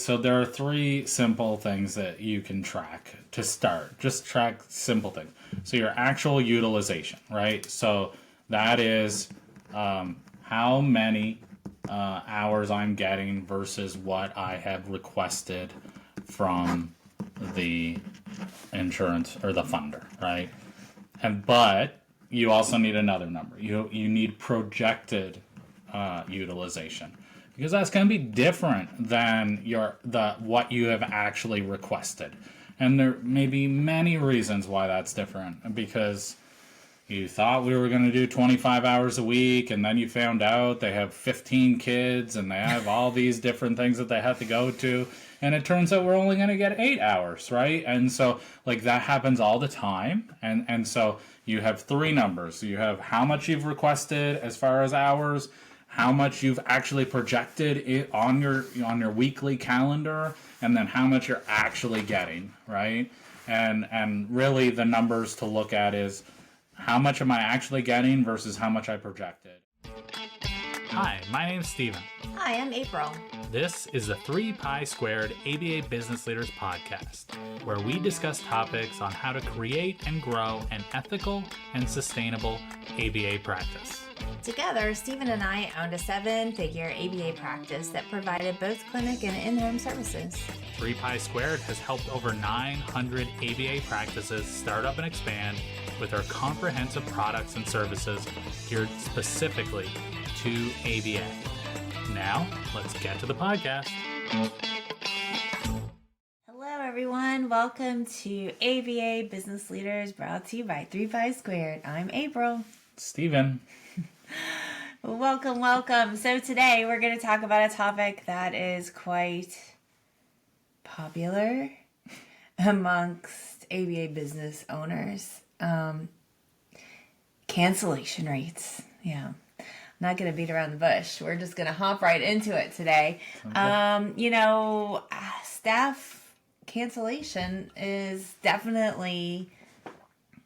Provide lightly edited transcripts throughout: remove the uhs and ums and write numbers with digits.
So there are three simple things that you can track to start. Just track simple things. So your actual utilization, right? So that is how many hours I'm getting versus what I have requested from the insurance or the funder, right? But you also need another number. You need projected utilization, because that's going to be different than what you have actually requested. And there may be many reasons why that's different, because you thought we were going to do 25 hours a week, and then you found out they have 15 kids and they have all these different things that they have to go to, and it turns out we're only going to get 8 hours, right? And so like that happens all the time. And so you have three numbers. You have how much you've requested as far as hours, how much you've actually projected it on your weekly calendar, and then how much you're actually getting, right? And really the numbers to look at is how much am I actually getting versus how much I projected. Hi, my name's Steven. Hi, I'm April. This is the 3 Pi Squared ABA Business Leaders Podcast, where we discuss topics on how to create and grow an ethical and sustainable ABA practice. Together, Steven and I owned a 7-figure ABA practice that provided both clinic and in-home services. 3 Pi Squared has helped over 900 ABA practices start up and expand with our comprehensive products and services geared specifically to ABA. Now, let's get to the podcast. Hello, everyone. Welcome to ABA Business Leaders, brought to you by 3 Pi Squared. I'm April. Steven. Welcome. So today we're going to talk about a topic that is quite popular amongst ABA business owners. Cancellation rates. Yeah. Not going to beat around the bush. We're just going to hop right into it today. Staff cancellation is definitely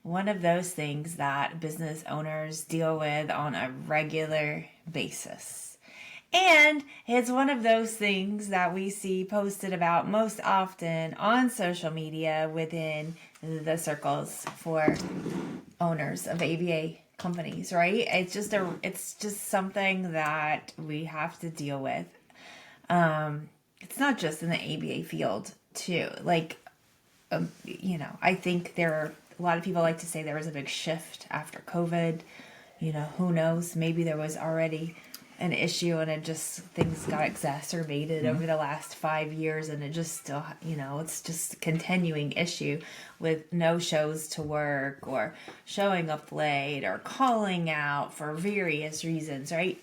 one of those things that business owners deal with on a regular basis. And it's one of those things that we see posted about most often on social media within the circles for owners of ABA companies, right? It's just something that we have to deal with. It's not just in the ABA field too. I think there are a lot of people like to say there was a big shift after COVID. Who knows? Maybe there was already an issue and things got exacerbated over the last 5 years, and it just still, it's just a continuing issue with no shows to work or showing up late or calling out for various reasons, right?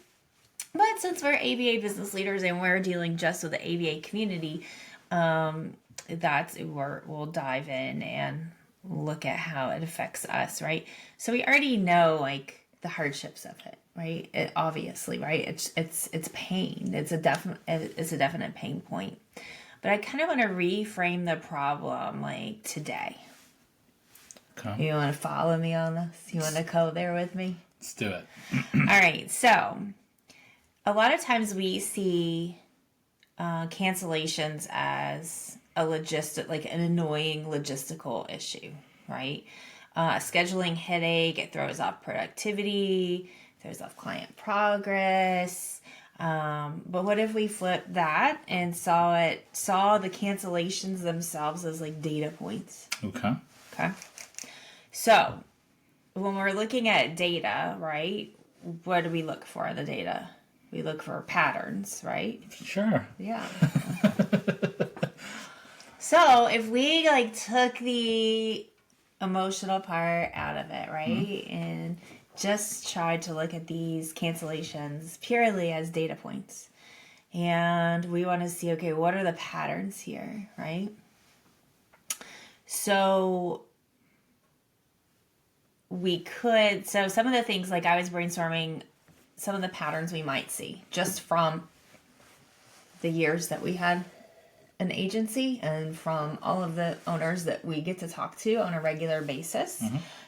But since we're ABA business leaders and we're dealing just with the ABA community, we'll dive in and look at how it affects us, right? So we already know the hardships of it, right? Obviously, right? It's pain. It's a definite pain point. But I kind of want to reframe the problem today. Okay. You want to follow me on this? You want to go there with me? Let's do it. All right. So a lot of times we see cancellations as an annoying logistical issue, right? Scheduling headache, it throws off productivity, throws off client progress. But what if we flip that and saw the cancellations themselves as data points? Okay. So when we're looking at data, right, what do we look for in the data? We look for patterns, right? Sure. Yeah. So if we took the emotional part out of it, right, and just tried to look at these cancellations purely as data points, and we want to see, okay, what are the patterns here, right? So some of the things, I was brainstorming some of the patterns we might see just from the years that we had an agency and from all of the owners that we get to talk to on a regular basis,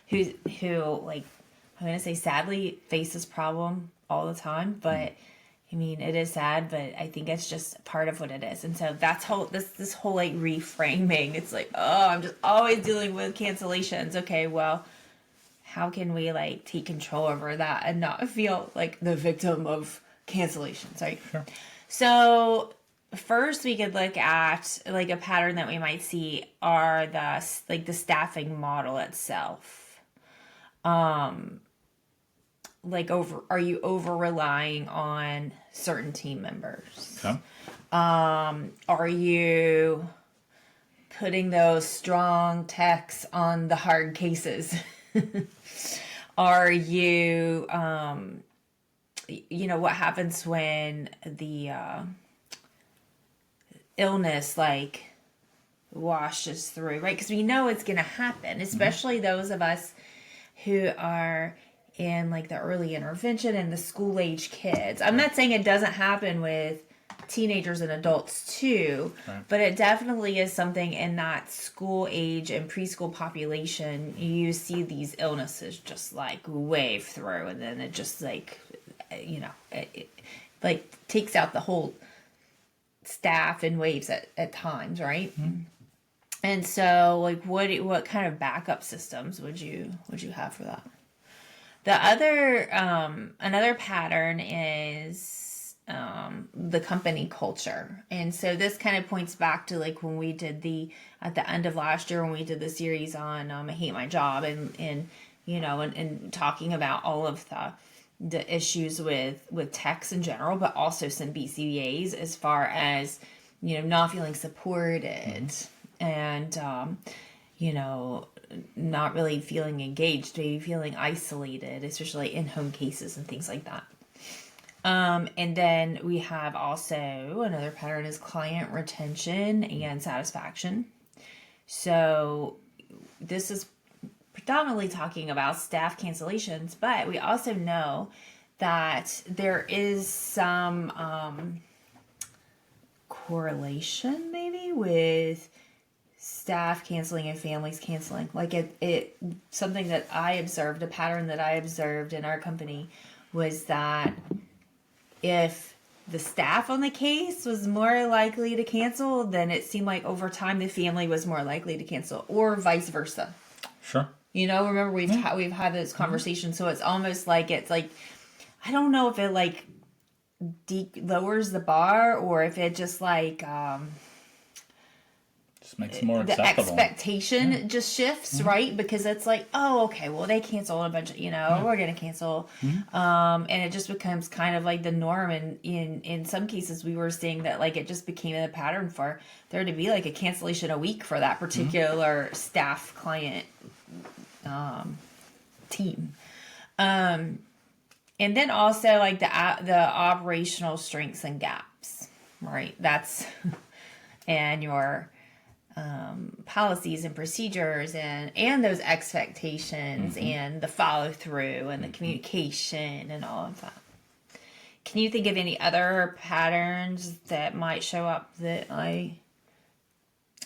who I'm going to say sadly face this problem all the time, but I mean, it is sad, but I think it's just part of what it is. And so that's this whole like reframing. It's like, oh, I'm just always dealing with cancellations. Okay, well, how can we like take control over that and not feel like the victim of cancellations, right? Sure. So first we could look at like a pattern that we might see are the staffing model itself. Are you over relying on certain team members? Okay. Are you putting those strong techs on the hard cases? Are you, what happens when the illness like washes through, right? Because we know it's going to happen, especially those of us who are in like the early intervention and the school age kids. I'm not saying it doesn't happen with teenagers and adults too, Right. but it definitely is something in that school age and preschool population. You see these illnesses just like wave through, and then it just like, it like takes out the whole staff in waves at times, right? And so like what kind of backup systems would you have for that? The other another pattern is the company culture. And so this kind of points back to like when we did at the end of last year when we did the series on I Hate My Job and talking about all of the issues with techs in general, but also some BCBAs as far as, not feeling supported and, not really feeling engaged, maybe feeling isolated, especially in home cases and things like that. And then we have also another pattern is client retention and satisfaction. So this is predominantly talking about staff cancellations, but we also know that there is some correlation maybe with staff canceling and families canceling. Like it something that I observed, a pattern that I observed in our company was that if the staff on the case was more likely to cancel, then it seemed like over time the family was more likely to cancel, or vice versa. Sure. Remember we've had this conversation, so it's almost like I don't know if it like lowers the bar or if it just like Just makes it more the acceptable. expectation just shifts, right? Because it's like, oh, okay, well they canceled a bunch of, we're gonna cancel, and it just becomes kind of like the norm. And in some cases, we were seeing that like it just became a pattern for there to be like a cancellation a week for that particular staff client team. And then also like the operational strengths and gaps, right? That's and your policies and procedures and those expectations and the follow through and the communication and all of that. Can you think of any other patterns that might show up that I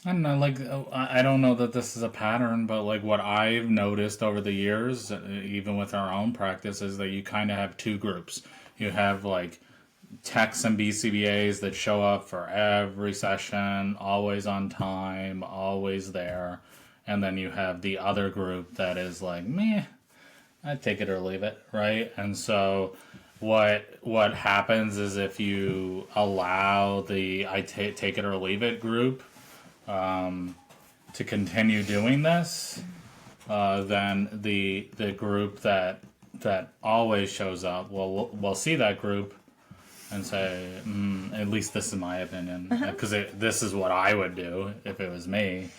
don't know, like, I don't know that this is a pattern, but like what I've noticed over the years, even with our own practice, is that you kind of have two groups. You have like techs and BCBAs that show up for every session, always on time, always there. And then you have the other group that is like, meh, I'd take it or leave it, right? And so what happens is if you allow the I take it or leave it group to continue doing this, then the group that always shows up will see that group and say, at least this is my opinion, because this is what I would do if it was me.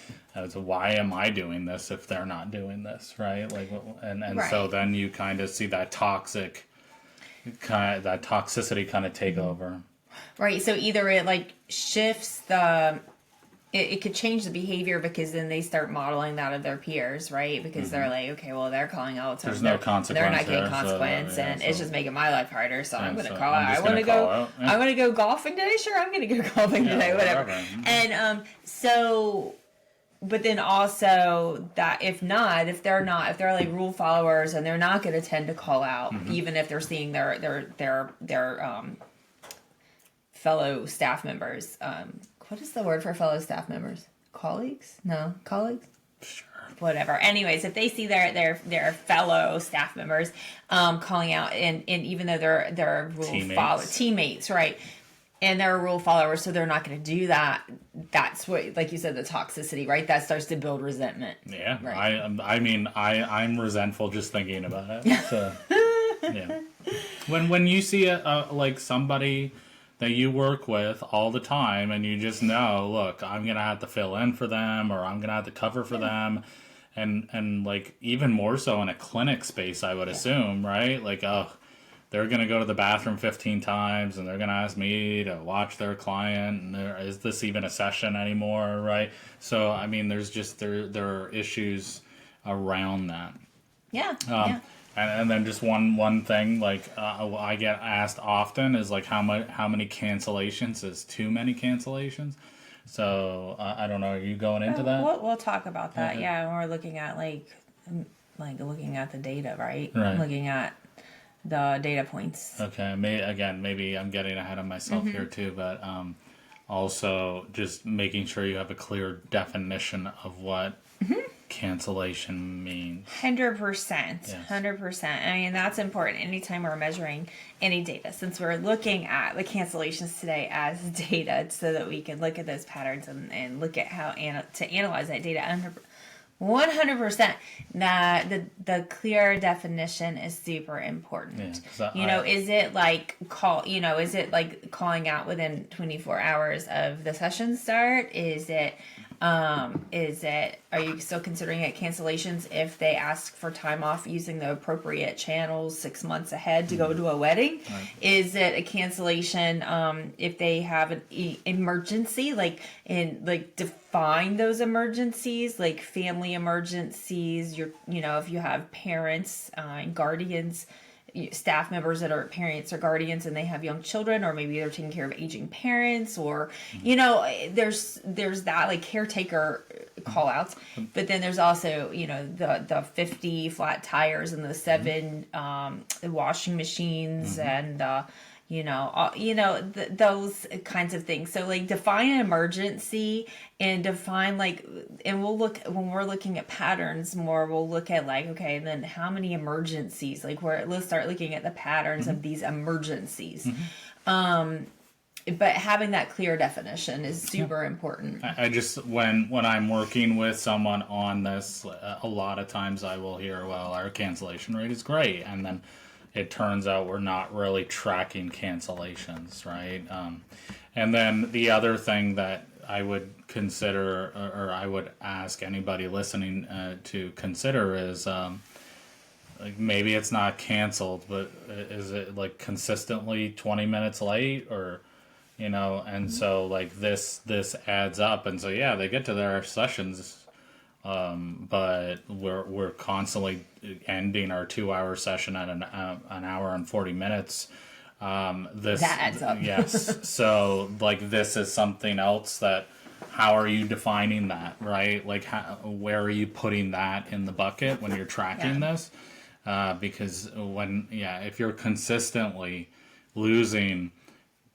So why am I doing this if they're not doing this, right? Like, and Right. So then you kind of see that toxicity kind of take over. right? So either it like shifts it could change the behavior because then they start modeling that of their peers, right? Because they're like, okay, well, they're calling out. So There's no consequence. They're not getting there, consequence, so, and it's just making my life harder. So I'm going to call out. I'm just I want to gonna go. call out. Yeah. I want to go golfing today. Sure, I'm going to go golfing today. Whatever. And so, but then also that if they're like rule followers and they're not going to tend to call out, even if they're seeing their fellow staff members. What is the word for fellow staff members? Colleagues? No, colleagues. Sure. Whatever. Anyways, if they see their fellow staff members calling out, and even though they're teammates, right? And they're rule followers, so they're not going to do that. That's what, like you said, the toxicity, right? That starts to build resentment. Yeah, right? I'm resentful just thinking about it. So, yeah. When you see like somebody that you work with all the time, and you just know, look, I'm gonna have to fill in for them, or I'm gonna have to cover for them, and like even more so in a clinic space, I would assume, right? Like, oh, they're going to go to the bathroom 15 times, and they're going to ask me to watch their client, and is this even a session anymore, right? So, I mean, there's just, there are issues around that. Yeah, And then just one thing, like, I get asked often is, like, how many cancellations is too many cancellations? So, I don't know, are you going into that? We'll talk about that, Okay. yeah, when we're looking at, like looking at the data, right? Right. Looking at the data points. Okay, maybe I'm getting ahead of myself here too, but also just making sure you have a clear definition of what cancellation means. 100%. Yes. 100%. I mean, that's important anytime we're measuring any data, since we're looking at the cancellations today as data, so that we can look at those patterns and look at how to analyze that data. 100%. That the clear definition is super important. Yeah, is it like is it like calling out within 24 hours of the session start? Is it are you still considering it cancellations if they ask for time off using the appropriate channels 6 months ahead to go to a wedding? Right. Is it a cancellation if they have an emergency, define those emergencies, like family emergencies, if you have parents and guardians, staff members that are parents or guardians and they have young children, or maybe they're taking care of aging parents, or there's that, like, caretaker call outs. But then there's also the 50 flat tires and the 7 washing machines and those kinds of things. So, like, define an emergency and define, and we'll look, when we're looking at patterns more, we'll look at, like, okay, and then how many emergencies, let's start looking at the patterns of these emergencies. But having that clear definition is super important. I just, when I'm working with someone on this, a lot of times I will hear, well, our cancellation rate is great, and then it turns out we're not really tracking cancellations, right? And then the other thing that I would consider, or I would ask anybody listening to consider is, like, maybe it's not canceled, but is it, like, consistently 20 minutes late, or, and so, like, this adds up, and so, yeah, they get to their sessions, but we're constantly ending our 2-hour session at an hour and 40 minutes. That adds up. Yes. So, like, this is something else that, how are you defining that, right? Like, where are you putting that in the bucket when you're tracking this? Because if you're consistently losing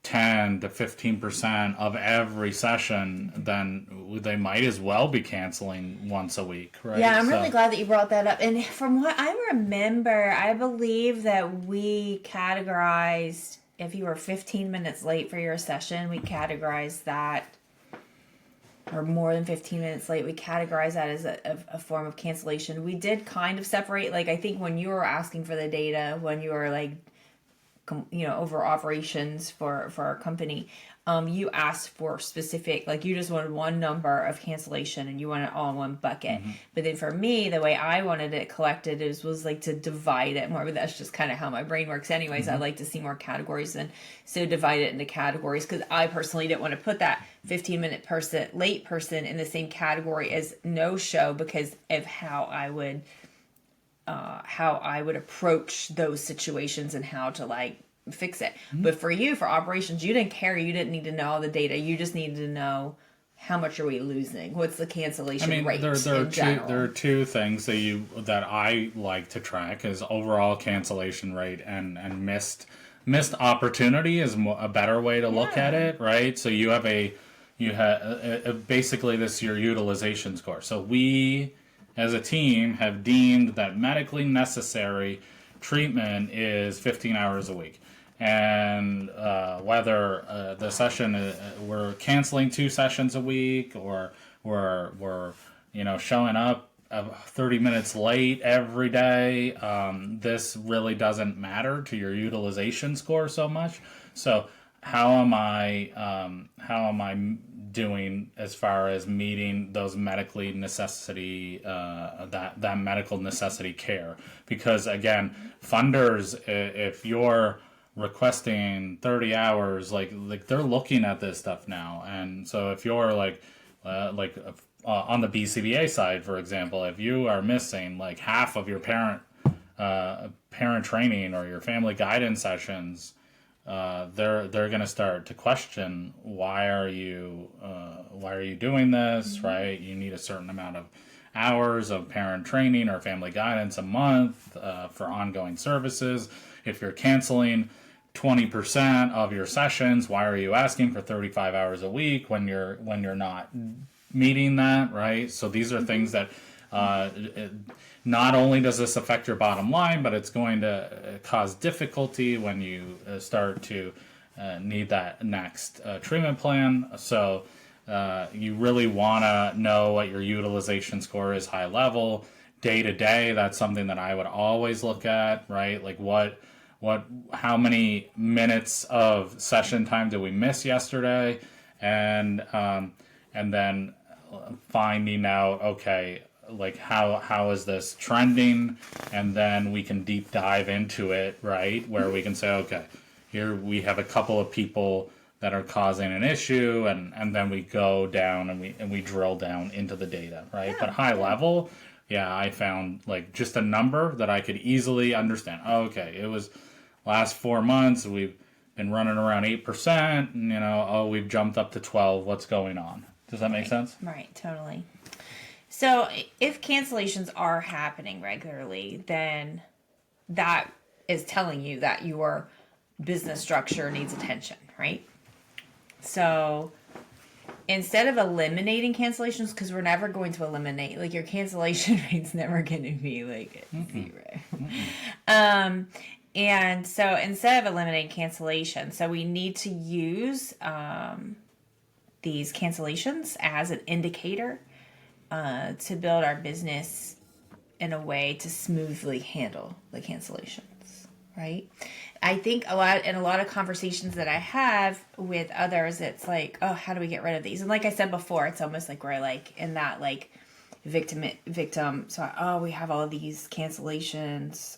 10 to 15% of every session, then they might as well be canceling once a week, right? Yeah, I'm really glad that you brought that up. And from what I remember, I believe that we categorized, if you were 15 minutes late for your session, we categorized that, or more than 15 minutes late, we categorize that as a form of cancellation. We did kind of separate, like, I think when you were asking for the data, when you were, like, over operations for our company, you asked for specific, like, you just wanted one number of cancellation and you want it all in one bucket. But then for me, the way I wanted it collected was like to divide it more, but that's just kind of how my brain works anyways. I like to see more categories, and so divide it into categories, because I personally didn't want to put that 15-minute late person in the same category as no show, because of how I would approach those situations and how to, like, fix it. But for you, for operations, you didn't care. You didn't need to know all the data. You just needed to know, how much are we losing? What's the cancellation rate in general? There are two things that I like to track, is overall cancellation rate and missed missed opportunity is a better way to look at it, right? So you have basically this is your utilization score. So we as a team have deemed that medically necessary treatment is 15 hours a week. And whether the session, we're canceling 2 sessions a week, or we're showing up 30 minutes late every day, this really doesn't matter to your utilization score so much. So how am I doing as far as meeting those medically necessity that medical necessity care? Because again, funders, if you're requesting 30 hours, like they're looking at this stuff now. And so if you're on the BCBA side, for example, if you are missing like half of your parent training or your family guidance sessions, they're going to start to question, why are you doing this, right? You need a certain amount of hours of parent training or family guidance a month for ongoing services. If you're canceling 20% of your sessions, why are you asking for 35 hours a week when you're not meeting that, right? So these are things that not only does this affect your bottom line, but it's going to cause difficulty when you start to need that next treatment plan. So you really want to know what your utilization score is high level. Day to day, that's something that I would always look at, right? Like how many minutes of session time did we miss yesterday? And then finding out, okay, like how is this trending? And then we can deep dive into it, right? Where we can say, okay, here we have a couple of people that are causing an issue, and then we go down and we drill down into the data, right? Yeah, but high level, I found like just a number that I could easily understand. Oh, okay, it was last 4 months, we've been running around 8%, and we've jumped up to 12. What's going on? Does that make sense? Right, totally. So if cancellations are happening regularly, then that is telling you that your business structure needs attention, right? So instead of eliminating cancellations, because we're never going to eliminate, like your cancellation rate's never going to be like zero. And so instead of eliminating cancellation, so we need to use these cancellations as an indicator to build our business in a way to smoothly handle the cancellations, right? I think a lot of conversations that I have with others, it's like, oh, how do we get rid of these? And like I said before, it's almost like we're like in that like victim. So we have all these cancellations.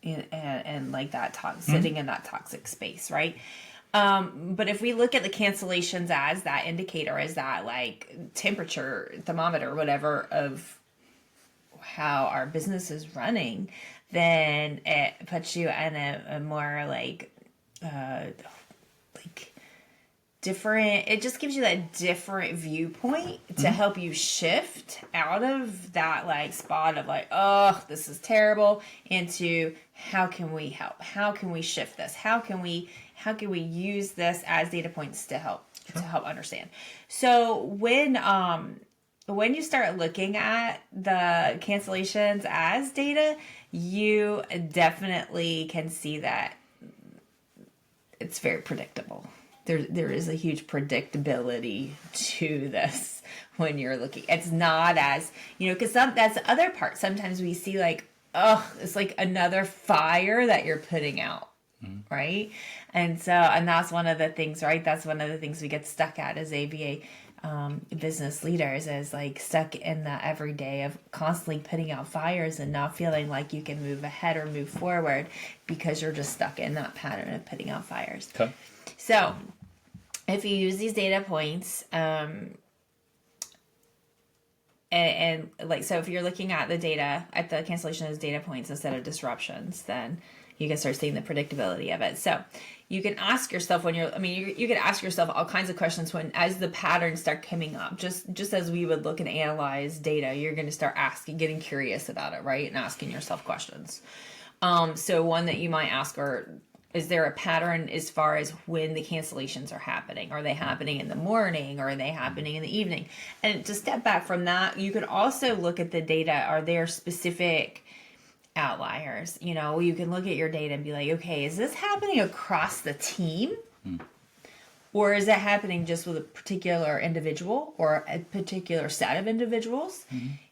And like that sitting in that toxic space, right? But if we look at the cancellations as that indicator, as that like temperature thermometer, whatever, of how our business is running, then it puts you in a more like different, it just gives you that different viewpoint to help you shift out of that like spot of like, oh, this is terrible, into how can we help? How can we shift this? How can we use this as data points to help understand? So when you start looking at the cancellations as data, you definitely can see that it's very predictable. There is a huge predictability to this when you're looking. It's not as, because that's the other part. Sometimes we see like, oh, it's like another fire that you're putting out, right? And that's one of the things, right? That's one of the things we get stuck at as ABA business leaders, is like stuck in the everyday of constantly putting out fires and not feeling like you can move ahead or move forward because you're just stuck in that pattern of putting out fires. Okay. So if you use these data points, and like, so if you're looking at the data, at the cancellation as data points instead of disruptions, then you can start seeing the predictability of it. So you can ask yourself you can ask yourself all kinds of questions as the patterns start coming up. Just as we would look and analyze data, you're going to start getting curious about it, right? And asking yourself questions. So one that you might ask Is there a pattern as far as when the cancellations are happening? Are they happening in the morning, or are they happening in the evening? And to step back from that, you could also look at the data. Are there specific outliers? You can look at your data and be like, okay, is this happening across the team? Or is it happening just with a particular individual or a particular set of individuals?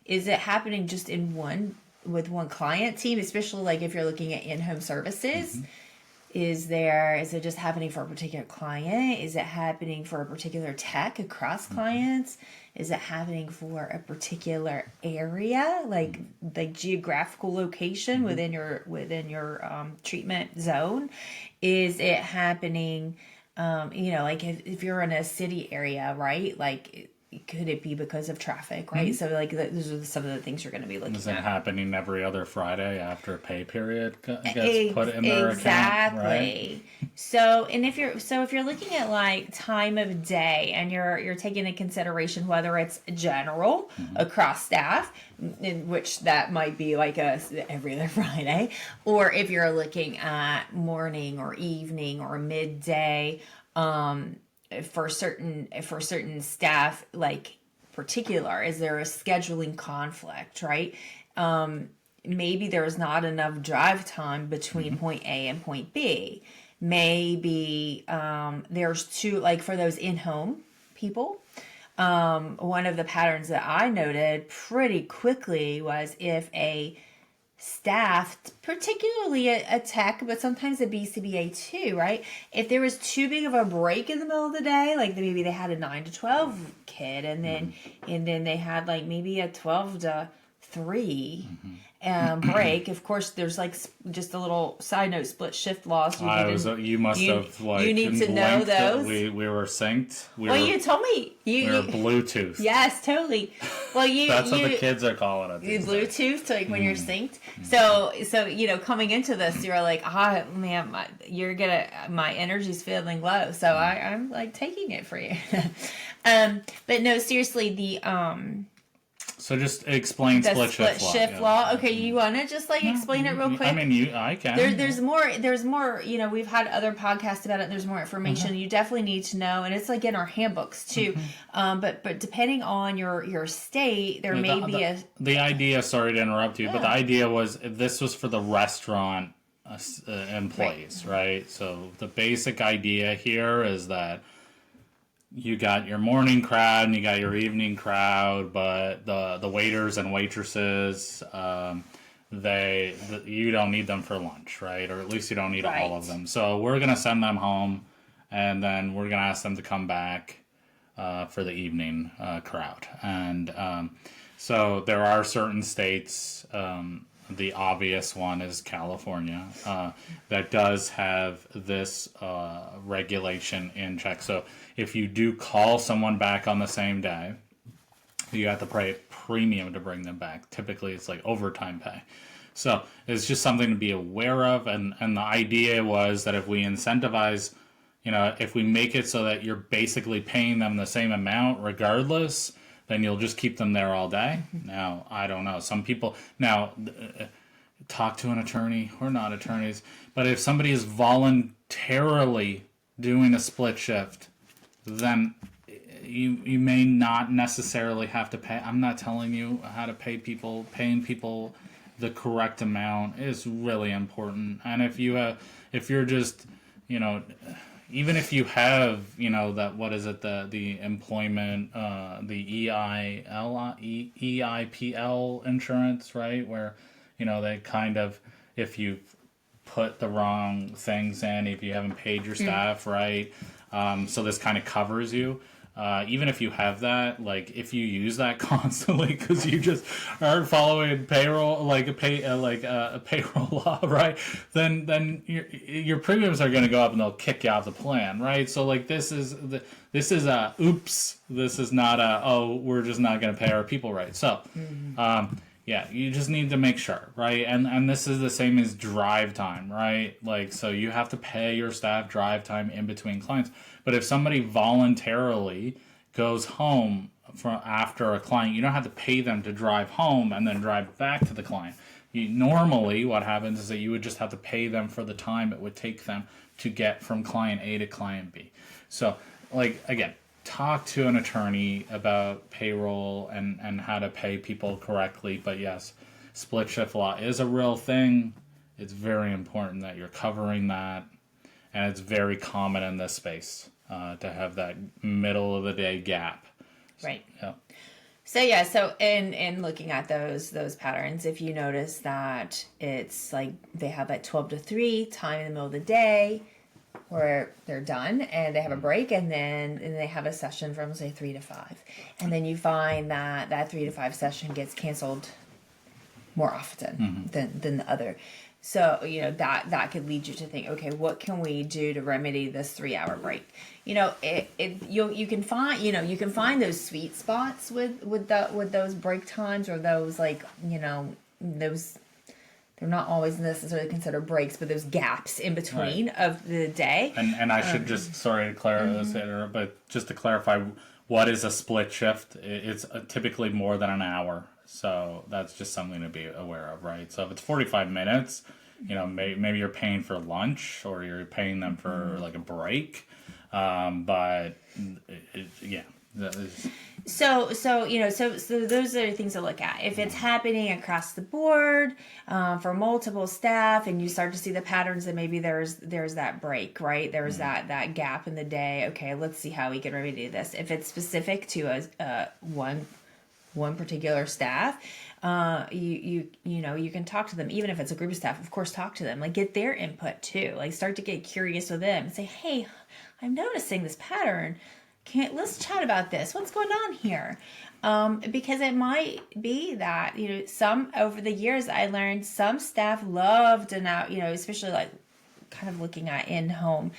Is it happening just with one client team, especially like if you're looking at in-home services? Is it just happening for a particular client? Is it happening for a particular tech across clients? Is it happening for a particular area, like geographical location within your treatment zone? Is it happening, like if you're in a city area, right? Like, could it be because of traffic, right? So like those are some of the things you're going to be looking at. Is it happening every other Friday after a pay period gets put in their account, right? So, and if you're looking at like time of day and you're taking into consideration whether it's general across staff, in which that might be like every other Friday, or if you're looking at morning or evening or midday, for certain staff, like particular, is there a scheduling conflict, right? Maybe there's not enough drive time between point A and point B. Maybe there's two, like for those in-home people, one of the patterns that I noted pretty quickly was if a staff, particularly a tech, but sometimes a BCBA too, right? If there was too big of a break in the middle of the day, like maybe they had a 9 to 12 kid, and then they had like maybe a 12 to 3 break. Of course, there's like just a little side note: split shift laws. You must have like you need to know those. We were synced. You told me we were Bluetooth. Yes, totally. Well, that's what the kids are calling it. Bluetooth, so like when you're synced. So coming into this, you're like, man, my energy's feeling low, so I'm like taking it for you. But no, seriously, So just explain the split shift law. Okay, you want to just like explain it real quick? I mean, I can. There's more. We've had other podcasts about it. And there's more information you definitely need to know, and it's like in our handbooks too. But depending on your state, there may be the idea. Sorry to interrupt you, but the idea was this was for the restaurant employees, right? So the basic idea here is that you got your morning crowd and you got your evening crowd, but the waiters and waitresses, you don't need them for lunch, right? Or at least you don't need all of them. So we're gonna send them home, and then we're gonna ask them to come back for the evening crowd. And so there are certain states. The obvious one is California, that does have this regulation in check. So if you do call someone back on the same day, you have to pay a premium to bring them back. Typically, it's like overtime pay. So it's just something to be aware of. And the idea was that if we incentivize, if we make it so that you're basically paying them the same amount regardless, then you'll just keep them there all day. Now, I don't know. Some people... Now, talk to an attorney. We're not attorneys. But if somebody is voluntarily doing a split shift, then you may not necessarily have to pay. I'm not telling you how to pay people. Paying people the correct amount is really important. And if you're just, even if you have, that, what is it, the employment, the EIPL insurance, right? Where, they kind of, if you put the wrong things in, if you haven't paid your staff right, so this kind of covers you. Even if you have that, like if you use that constantly because you just aren't following payroll, a payroll law, right? Then your premiums are going to go up and they'll kick you off the plan, right? So like this is a oops. This is not we're just not going to pay our people right. So you just need to make sure, right? And this is the same as drive time, right? Like, so you have to pay your staff drive time in between clients. But if somebody voluntarily goes home after a client, you don't have to pay them to drive home and then drive back to the client. Normally what happens is that you would just have to pay them for the time it would take them to get from client A to client B. So, like, again, talk to an attorney about payroll and how to pay people correctly. But yes, split shift law is a real thing. It's very important that you're covering that. And it's very common in this space to have that middle of the day gap. Right. Yeah. So in looking at those patterns, if you notice that it's like they have that 12 to 3 time in the middle of the day where they're done and they have a break, and then they have a session from, say, 3 to 5, and then you find that 3 to 5 session gets canceled more often than the other. So, that could lead you to think, okay, what can we do to remedy this 3-hour break? You can find those sweet spots with those break times, or those, like, those, they're not always necessarily considered breaks, but those gaps in between of the day. And I should just, sorry to clarify, but just to clarify, what is a split shift? It's typically more than an hour. So that's just something to be aware of, right? So if it's 45 minutes, maybe you're paying for lunch, or you're paying them for like a break. But yeah. So those are things to look at. If it's happening across the board for multiple staff, and you start to see the patterns, that maybe there's that break, right? There's that gap in the day. Okay, let's see how we can remedy this. If it's specific to one particular staff, you can talk to them. Even if it's a group of staff, of course, talk to them. Like, get their input too. Like, start to get curious with them and say, hey, I'm noticing this pattern. Let's chat about this. What's going on here? Because it might be that, some, over the years, I learned some staff loved an out, especially like kind of looking at in-home.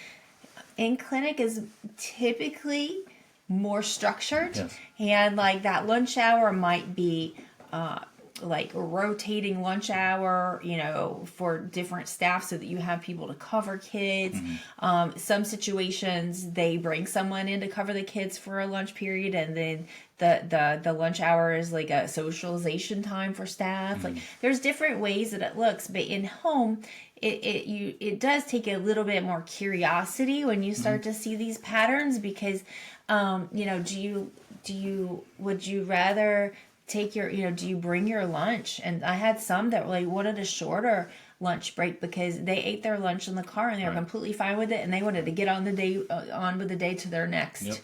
In-clinic is typically more structured. Yes. And like that lunch hour might be like a rotating lunch hour, for different staff, so that you have people to cover kids. Some situations, they bring someone in to cover the kids for a lunch period, and then the lunch hour is like a socialization time for staff. Like, there's different ways that it looks, but in home, it does take a little bit more curiosity when you start to see these patterns, because would you rather take your, do you bring your lunch? And I had some that really wanted a shorter lunch break because they ate their lunch in the car and they were completely fine with it, and they wanted to get on with the day to their next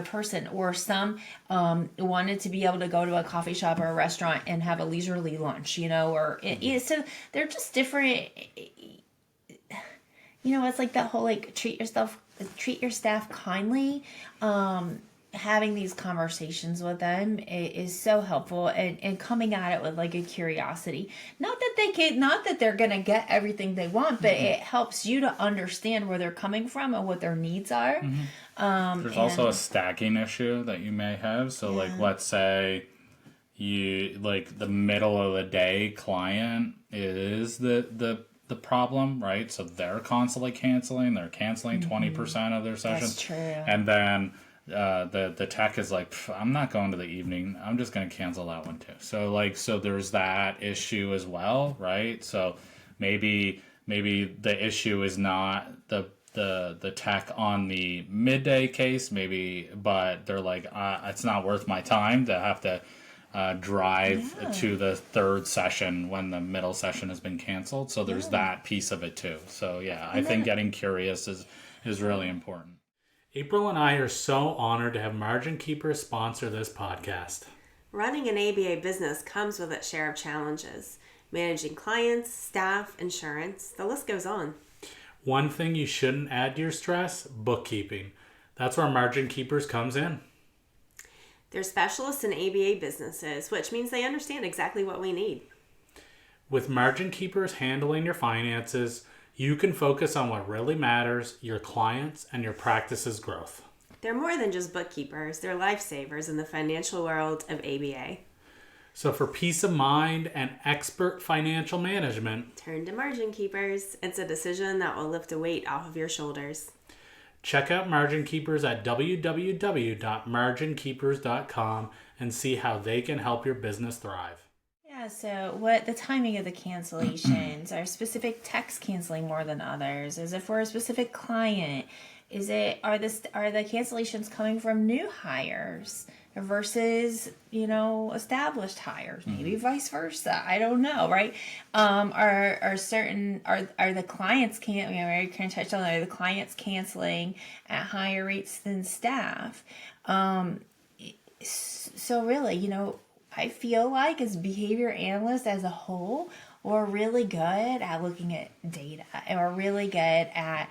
person. Or some wanted to be able to go to a coffee shop or a restaurant and have a leisurely lunch, so they're just different. It's like that whole, like, treat your staff kindly. Having these conversations with them is so helpful, and coming at it with like a curiosity. Not that they're going to get everything they want, but it helps you to understand where they're coming from and what their needs are. There's also a stacking issue that you may have. So like, let's say you, like, the middle of the day client is the problem, right? So they're constantly canceling. They're canceling 20% of their sessions. That's true. And then the tech is like, I'm not going to the evening. I'm just going to cancel that one too. So there's that issue as well, right? So maybe the issue is not the tech on the midday case, but they're like, it's not worth my time to have to drive to the third session when the middle session has been canceled. So there's that piece of it too. So I think getting curious is really important. April and I are so honored to have Margin Keepers sponsor this podcast. Running an ABA business comes with its share of challenges. Managing clients, staff, insurance, the list goes on. One thing you shouldn't add to your stress, bookkeeping. That's where Margin Keepers comes in. They're specialists in ABA businesses, which means they understand exactly what we need. With Margin Keepers handling your finances, you can focus on what really matters, your clients and your practice's growth. They're more than just bookkeepers. They're lifesavers in the financial world of ABA. So for peace of mind and expert financial management, turn to Margin Keepers. It's a decision that will lift a weight off of your shoulders. Check out Margin Keepers at www.marginkeepers.com and see how they can help your business thrive. Yeah, so what the timing of the cancellations? Are specific texts canceling more than others? Is it for a specific client? Are the cancellations coming from new hires versus, established hires? Maybe vice versa. I don't know, right? Are the clients are the clients canceling at higher rates than staff? So really, I feel like as behavior analysts as a whole, we're really good at looking at data, and we're really good at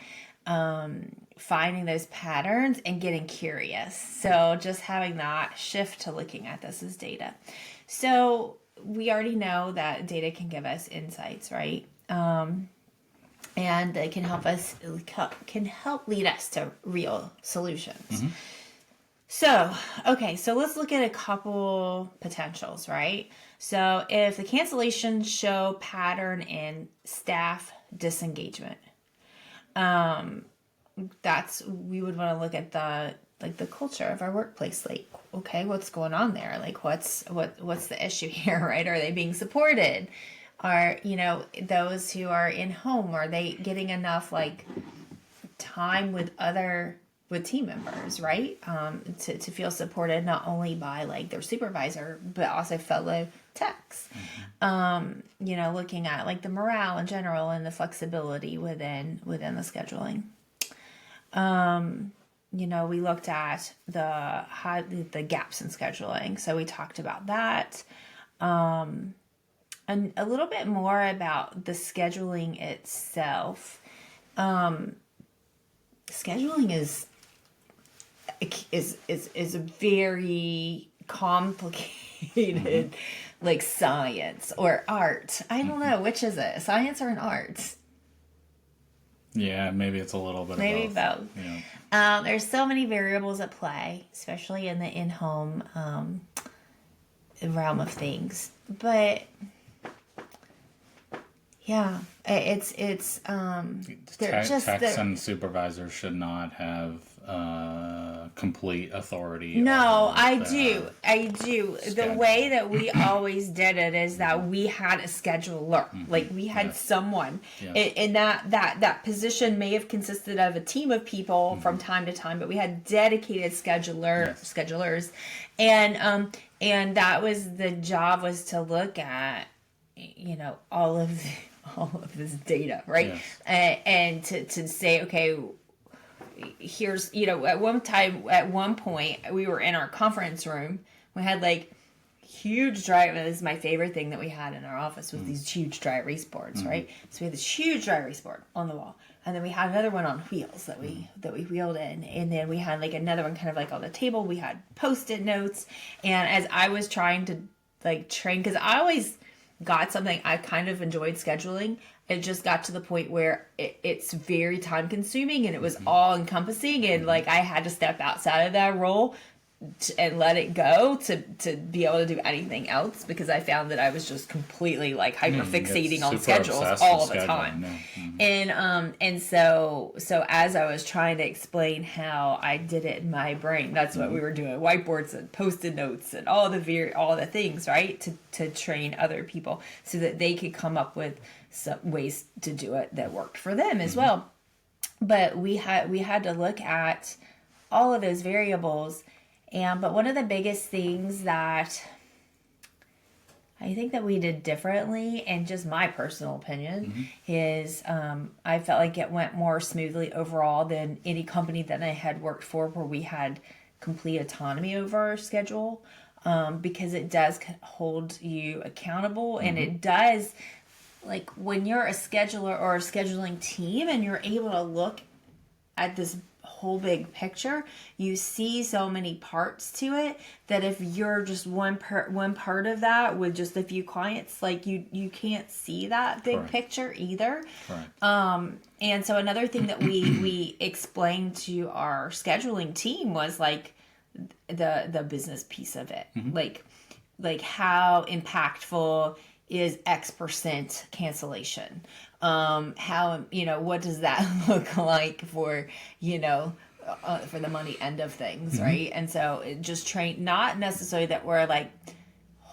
finding those patterns and getting curious. So just having that shift to looking at this as data. So we already know that data can give us insights, right? And it can help lead us to real solutions. So, okay, so let's look at a couple potentials, right? So if the cancellations show pattern in staff disengagement, we would want to look at the culture of our workplace. Like, okay, what's going on there? Like, what's the issue here, right? Are they being supported? Are, those who are in home, are they getting enough time with team members, right? To feel supported not only by their supervisor, but also fellow techs. Looking at the morale in general and the flexibility within the scheduling. We looked at the gaps in scheduling. So we talked about that. And a little bit more about the scheduling itself. Scheduling is a very complicated science or art. I don't know, which is it, science or an art? Yeah, maybe it's a little bit maybe of both. Yeah. There's so many variables at play, especially in the in-home realm of things, but yeah, it's techs and supervisors should not have complete authority. No, I over do. schedule. The way that we always did it is that we had a scheduler. We had Yes. someone. Yes. And that position may have consisted of a team of people from time to time, but we had dedicated schedulers. And that was the job, was to look at, all of this data, right? Yes. And to say, okay, here's, at one point we were in our conference room. We had huge dry, this is my favorite thing that we had in our office, was these huge dry erase boards, right? So we had this huge dry erase board on the wall, and then we had another one on wheels that we wheeled in, and then we had another one kind of on the table. We had Post-it notes, and as I was trying to train, because I always got something, I kind of enjoyed scheduling. It just got to the point where it's very time consuming, and it was all encompassing, and I had to step outside of that role and let it go to be able to do anything else, because I found that I was just completely hyper fixating on schedules all the time. And so as I was trying to explain how I did it in my brain, that's what we were doing: whiteboards and Post-it notes and all the things, right, to train other people so that they could come up with some ways to do it that worked for them as well. But we had to look at all of those variables. But one of the biggest things that I think that we did differently, and just my personal opinion, is I felt like it went more smoothly overall than any company that I had worked for, where we had complete autonomy over our schedule, because it does hold you accountable, and it does, when you're a scheduler or a scheduling team and you're able to look at this whole big picture, you see so many parts to it, that if you're just one part of that with just a few clients, you can't see that big Correct. picture either. Correct. And so another thing that we explained to our scheduling team was the business piece of it, how impactful is X% cancellation? How, what does that look like for, for the money end of things, right? And so it just not necessarily that we're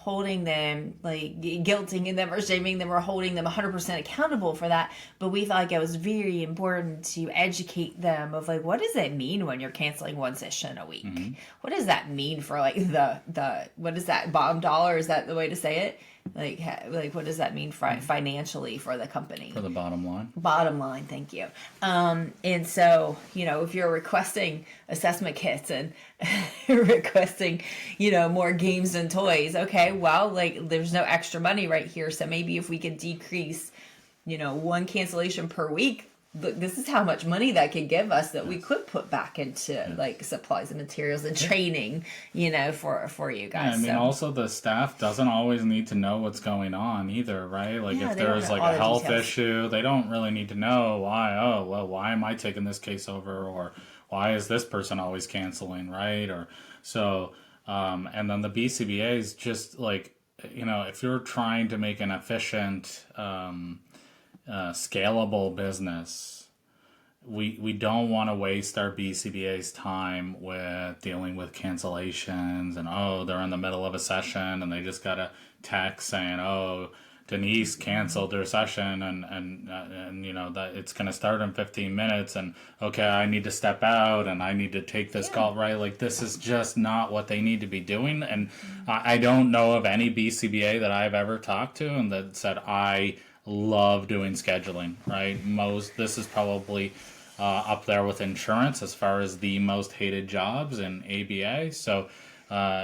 holding them, like guilting them or shaming them or holding them 100% accountable for that. But we thought like it was very important to educate them of like, what does it mean when you're canceling one session a week? What does that mean for like the what is that, bottom dollar? Is that the way to say it? Like what does that mean financially for the company? For the bottom line. Bottom line, thank you. And so, if you're requesting assessment kits and requesting, more games and toys, okay, well, like there's no extra money right here. So maybe if we could decrease, one cancellation per week, this is how much money that could give us that we could put back into like supplies and materials and training, for you guys. Yeah, I mean, also the staff doesn't always need to know what's going on either, right? Like Yeah, if they don't there's know like all a the health details. issue, they don't really need to know why. Oh, well, why am I taking this case over, or why is this person always canceling, right? Or so, and then the BCBA is just like, if you're trying to make an efficient, scalable business, we don't want to waste our BCBA's time with dealing with cancellations and they're in the middle of a session and they just got a text saying Denise canceled their session and that it's going to start in 15 minutes and okay, I need to step out and I need to take this call, right? Like this is just not what they need to be doing. And I don't know of any BCBA that I've ever talked to and that said I love doing scheduling, right? This is probably up there with insurance as far as the most hated jobs in ABA. So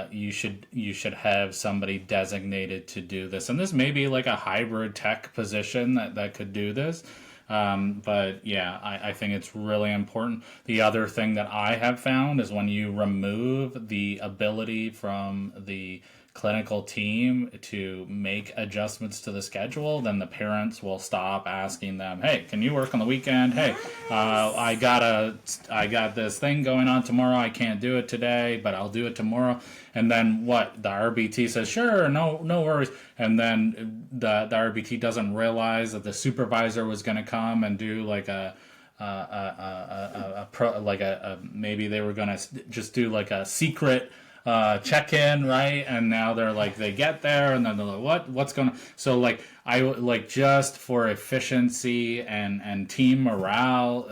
you should have somebody designated to do this. And this may be like a hybrid tech position that could do this. But yeah, I think it's really important. The other thing that I have found is when you remove the ability from the clinical team to make adjustments to the schedule, then the parents will stop asking them, hey, can you work on the weekend? Hey, I got this thing going on tomorrow. I can't do it today, but I'll do it tomorrow. And then what? The RBT says, sure, no worries. And then the RBT doesn't realize that the supervisor was going to come and do like maybe they were going to just do like a secret check-in, right? And now they're like, they get there and then they're like, what's going on? So like, I like just for efficiency and team morale,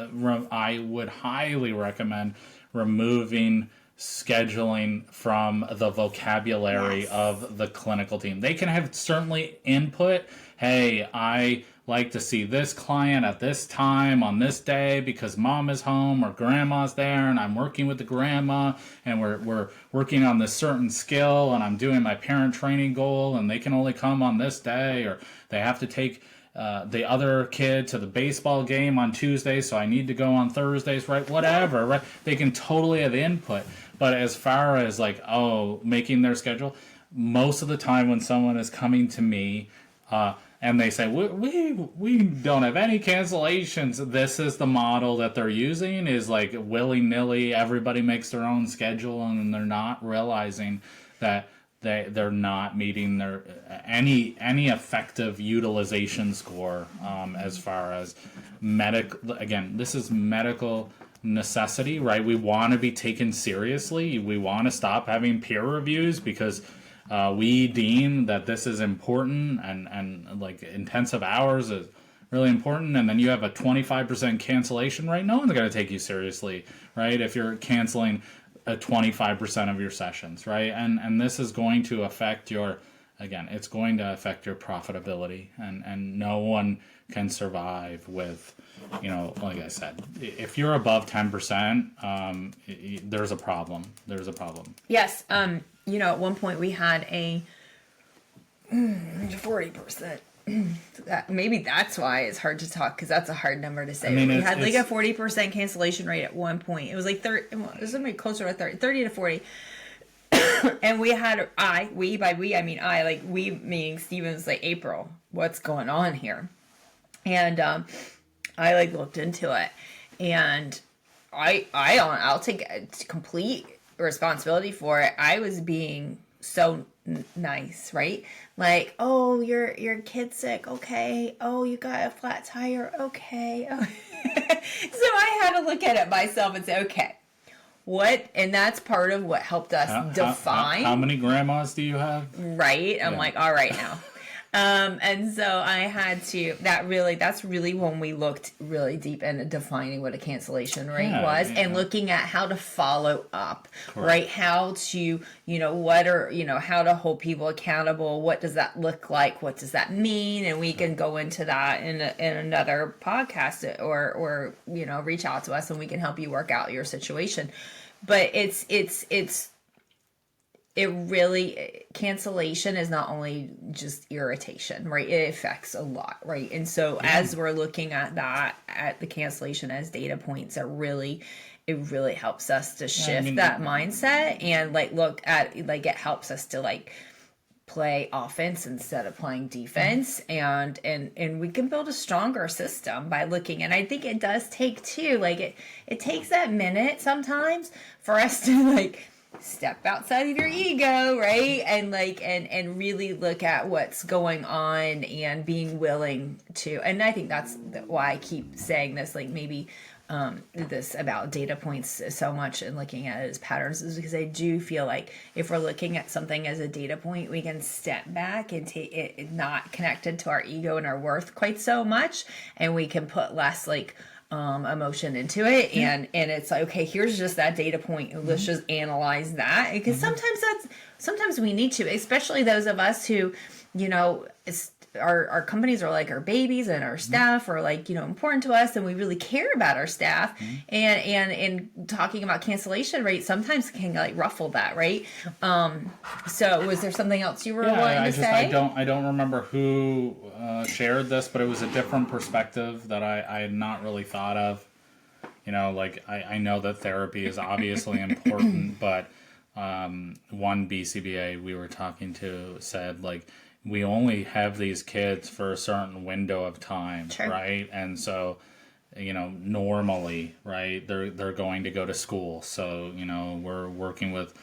I would highly recommend removing scheduling from the vocabulary of the clinical team. They can have certainly input. Hey, I like to see this client at this time on this day because mom is home or grandma's there and I'm working with the grandma and we're working on this certain skill and I'm doing my parent training goal and they can only come on this day, or they have to take the other kid to the baseball game on Tuesday, so I need to go on Thursdays, right? Whatever, right? They can totally have input. But as far as like, making their schedule, most of the time when someone is coming to me, and they say, we don't have any cancellations, this is the model that they're using, is like willy-nilly, everybody makes their own schedule, and they're not realizing that they're not meeting their any effective utilization score as far as again, this is medical necessity, right? We want to be taken seriously. We want to stop having peer reviews because we deem that this is important and like intensive hours is really important. And then you have a 25% cancellation rate. No one's going to take you seriously, right? If you're canceling 25% of your sessions, right? And this is going to affect it's going to affect your profitability, and no one can survive with, like I said, if you're above 10%, there's a problem. Yes. At one point we had a 40%. Maybe that's why it's hard to talk, because that's a hard number to say. I mean, we had like a 40% cancellation rate at one point. It was like 30. It was something closer to 30 to 40. And we had we meaning Steven's like, April, what's going on here? And I like looked into it, and I'll take complete responsibility for it. I was being so nice, right? Like, oh, your kid's sick, okay. Oh, you got a flat tire, okay. Oh. So I had to look at it myself and say, okay, and that's part of what helped us define. How many grandmas do you have? Right. I'm like, all right now. And so I had to, that's really when we looked really deep into defining what a cancellation rate was and looking at how to follow up, right? How to, how to hold people accountable. What does that look like? What does that mean? And we can go into that in another podcast or, reach out to us and we can help you work out your situation. But cancellation is not only just irritation, right? It affects a lot, right? And so as we're looking at that, at the cancellation as data points, it really helps us to shift that mindset and look at, it helps us to play offense instead of playing defense, and we can build a stronger system by looking. And I think it does take too, it takes that minute sometimes for us to step outside of your ego, right? And really look at what's going on and being willing to, and I think that's why I keep saying this, maybe this about data points so much and looking at it as patterns, is because I do feel like if we're looking at something as a data point, we can step back and take it not connected to our ego and our worth quite so much, and we can put less emotion into it, and it's okay, here's just that data point, let's just analyze that, because sometimes we need to, especially those of us who our companies are like our babies, and our staff are important to us, and we really care about our staff, and talking about cancellation rate sometimes can ruffle that, right? So was there something else you were wanting to say? I don't remember who shared this, but it was a different perspective that I had not really thought of. I know that therapy is obviously important, but one BCBA we were talking to said we only have these kids for a certain window of time, right? And so, normally, right, they're going to go to school. So, we're working that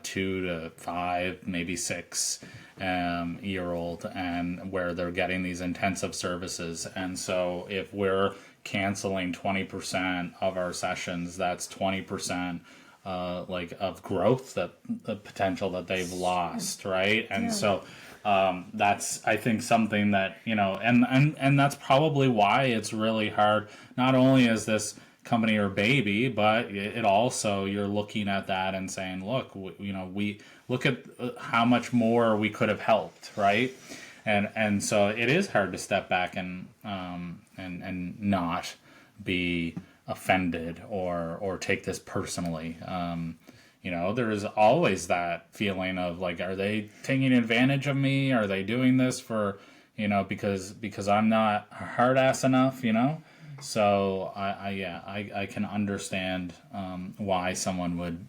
2 to 5, maybe 6 year old, and where they're getting these intensive services. And so if we're canceling 20% of our sessions, that's 20% of growth, that the potential that they've lost, right? And so that's, I think, something that and that's probably why it's really hard. Not only is this company or baby, but it also, you're looking at that and saying, look, we look at how much more we could have helped, right? And so it is hard to step back and not be offended or take this personally. There is always that feeling of are they taking advantage of me? Are they doing this for because I'm not hard ass enough? So I can understand why someone would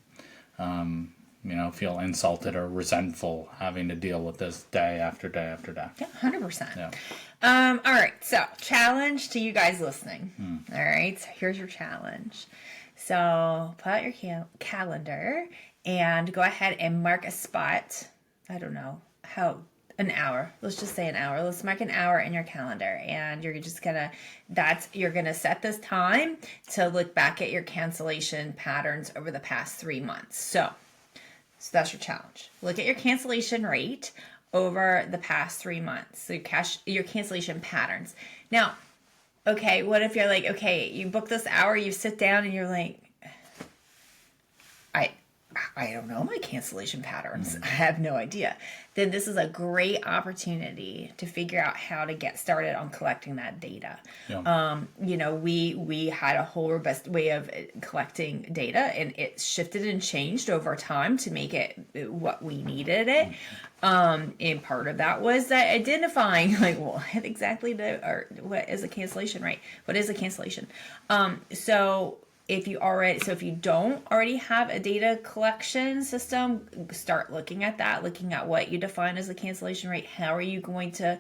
feel insulted or resentful having to deal with this day after day after day. Yeah, 100%. Yeah. All right, so challenge to you guys listening. All right, so here's your challenge. So pull out your calendar and go ahead and mark a spot. I don't know an hour. Let's just say an hour. Let's mark an hour in your calendar, and you're gonna set this time to look back at your cancellation patterns over the past 3 months. So that's your challenge. Look at your cancellation rate over the past 3 months. So your cancellation patterns. Now, okay, what if you're you book this hour, you sit down and you're I don't know my cancellation patterns. I have no idea. Then this is a great opportunity to figure out how to get started on collecting that data. Yeah. We had a whole robust way of collecting data, and it shifted and changed over time to make it what we needed it. And part of that was that identifying what exactly what is a cancellation rate? What is a cancellation? If you don't already have a data collection system, start looking at that, looking at what you define as a cancellation rate. How are you going to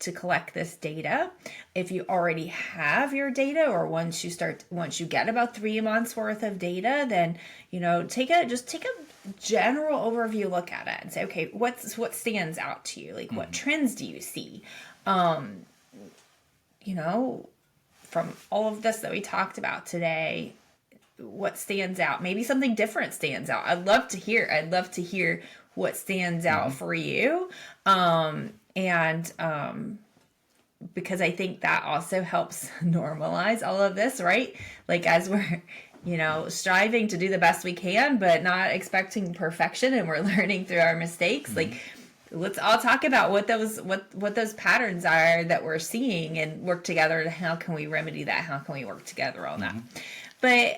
collect this data? If you already have your data, or once you get about 3 months worth of data, then take a general overview look at it and say, okay, what stands out to you? What trends do you see? From all of this that we talked about today, what stands out. Maybe something different stands out. I'd love to hear what stands out for you. Because I think that also helps normalize all of this, right? Like as we're, striving to do the best we can, but not expecting perfection, and we're learning through our mistakes. Like, let's all talk about what those patterns are that we're seeing and work together. And how can we remedy that? How can we work together on that? But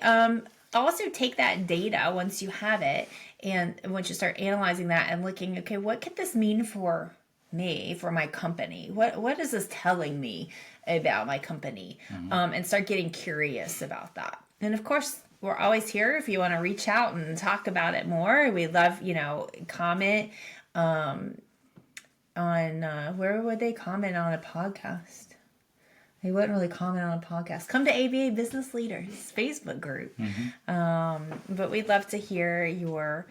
also take that data once you have it, and once you start analyzing that and looking, okay, what could this mean for me, for my company? What is this telling me about my company? And start getting curious about that. And of course, we're always here if you want to reach out and talk about it more. We love, comment on where would they comment on a podcast? They wouldn't really comment on a podcast. Come to ABA Business Leaders Facebook group. But we'd love to hear your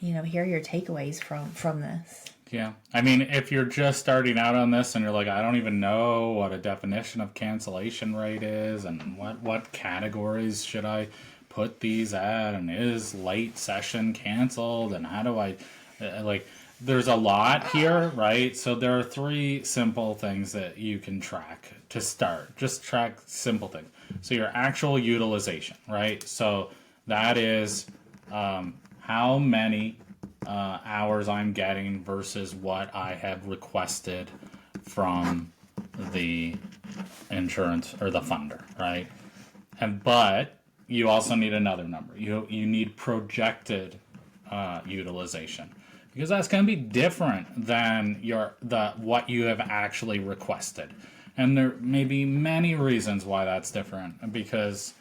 takeaways from this. Yeah. I mean, if you're just starting out on this and you're like, I don't even know what a definition of cancellation rate is and what categories should I put these at, and is late session canceled, and how do I, there's a lot here, right? So there are 3 simple things that you can track to start. Just track simple things. So your actual utilization, right? So that is how many hours I'm getting versus what I have requested from the insurance or the funder, right? But you also need another number. You need projected utilization, because that's going to be different than what you have actually requested. And there may be many reasons why that's different, because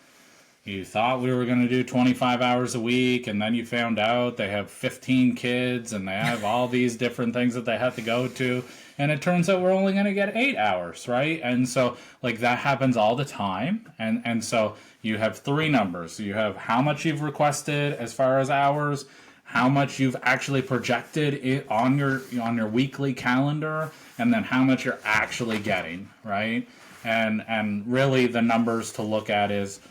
you thought we were going to do 25 hours a week, and then you found out they have 15 kids and they have all these different things that they have to go to. And it turns out we're only going to get 8 hours, right? And so that happens all the time. And so you have 3 numbers. You have how much you've requested as far as hours, how much you've actually projected on your weekly calendar, and then how much you're actually getting, right? And really the numbers to look at is,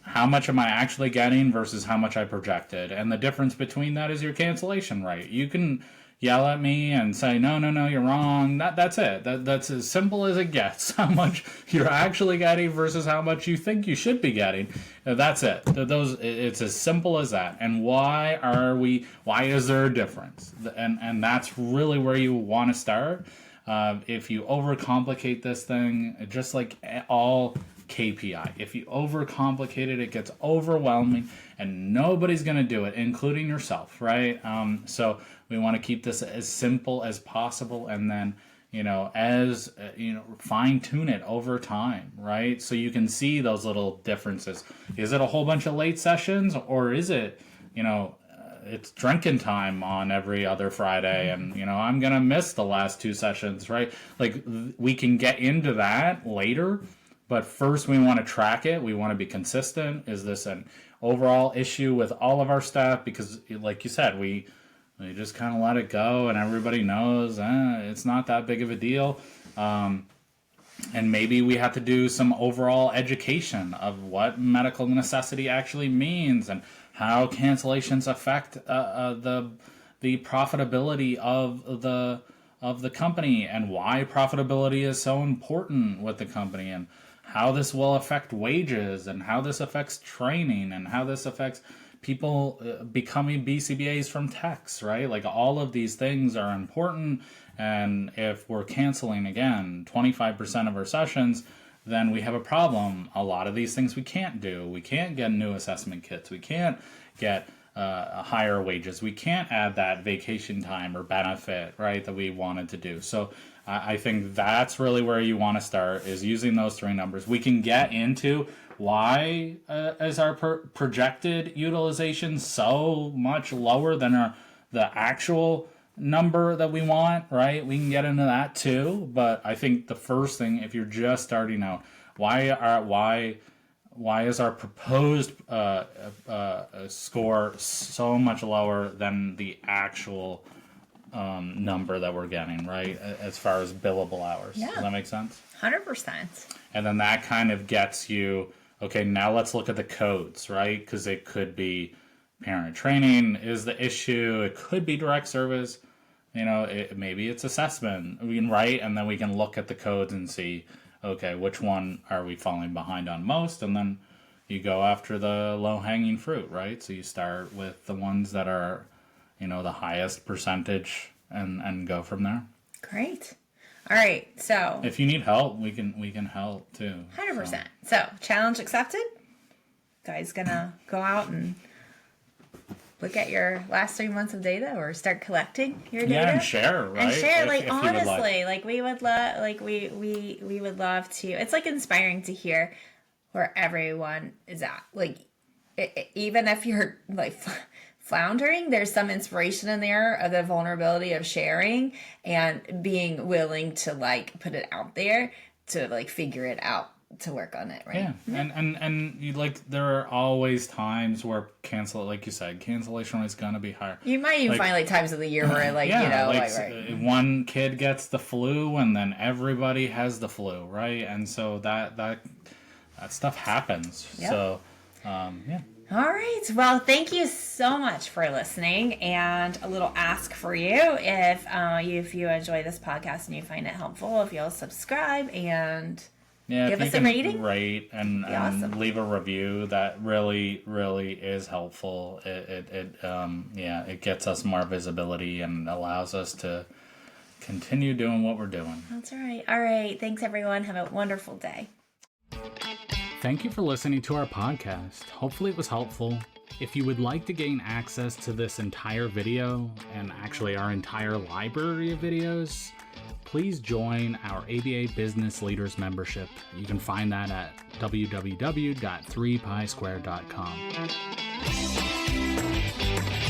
how much am I actually getting versus how much I projected? And the difference between that is your cancellation rate. You can yell at me and say, no, you're wrong. That's it. That's as simple as it gets. How much you're actually getting versus how much you think you should be getting. That's it. It's as simple as that. And why is there a difference? And that's really where you want to start. If you overcomplicate this thing, just like all KPI, if you overcomplicate it, it gets overwhelming and nobody's going to do it, including yourself, right? So we want to keep this as simple as possible, and then fine tune it over time, right? So you can see those little differences. Is it a whole bunch of late sessions, or is it it's drinking time on every other Friday, and I'm gonna miss the last 2 sessions, right? We can get into that later. But first, we want to track it. We want to be consistent. Is this an overall issue with all of our staff? Because, like you said, we just kind of let it go, and everybody knows it's not that big of a deal. And maybe we have to do some overall education of what medical necessity actually means, and how cancellations affect the profitability of the company, and why profitability is so important with the company, and how this will affect wages, and how this affects training, and how this affects people becoming BCBAs from techs, right? All of these things are important. And if we're canceling, again, 25% of our sessions, then we have a problem. A lot of these things we can't do. We can't get new assessment kits. We can't get higher wages. We can't add that vacation time or benefit, right, that we wanted to do. So I think that's really where you want to start, is using those 3 numbers. We can get into why is our projected utilization so much lower than the actual number that we want, right? We can get into that too. But I think the first thing, if you're just starting out, why is our proposed score so much lower than the actual number that we're getting, right? As far as billable hours. Yeah. Does that make sense? 100%. And then that kind of gets you okay, now let's look at the codes, right? Because it could be parent training is the issue. It could be direct service. Maybe it's assessment. We can write, and then we can look at the codes and see, okay, which one are we falling behind on most? And then you go after the low-hanging fruit, right? So you start with the ones that are, the highest percentage and go from there. Great. All right. So If you need help, we can help too. 100%. So challenge accepted. Guys gonna go out and look at your last 3 months of data or start collecting your data. Yeah, and share, right? And share, If you would honestly, we would love, we would love to. It's inspiring to hear where everyone is at. Even if you're floundering, there's some inspiration in there of the vulnerability of sharing and being willing to put it out there to figure it out, to work on it, right? Yeah, and you there are always times where like you said, cancellation is gonna be higher. You might even find times of the year where right. One kid gets the flu and then everybody has the flu, right? And so that stuff happens. Yep. So yeah. All right. Well, thank you so much for listening. And a little ask for you: if you enjoy this podcast and you find it helpful, if you'll subscribe and give us a rating, rate and awesome. Leave a review. That really, really is helpful. It gets us more visibility and allows us to continue doing what we're doing. That's right. All right. Thanks, everyone. Have a wonderful day. Thank you for listening to our podcast. Hopefully it was helpful. If you would like to gain access to this entire video and actually our entire library of videos, please join our ABA Business Leaders membership. You can find that at www.3pisquare.com.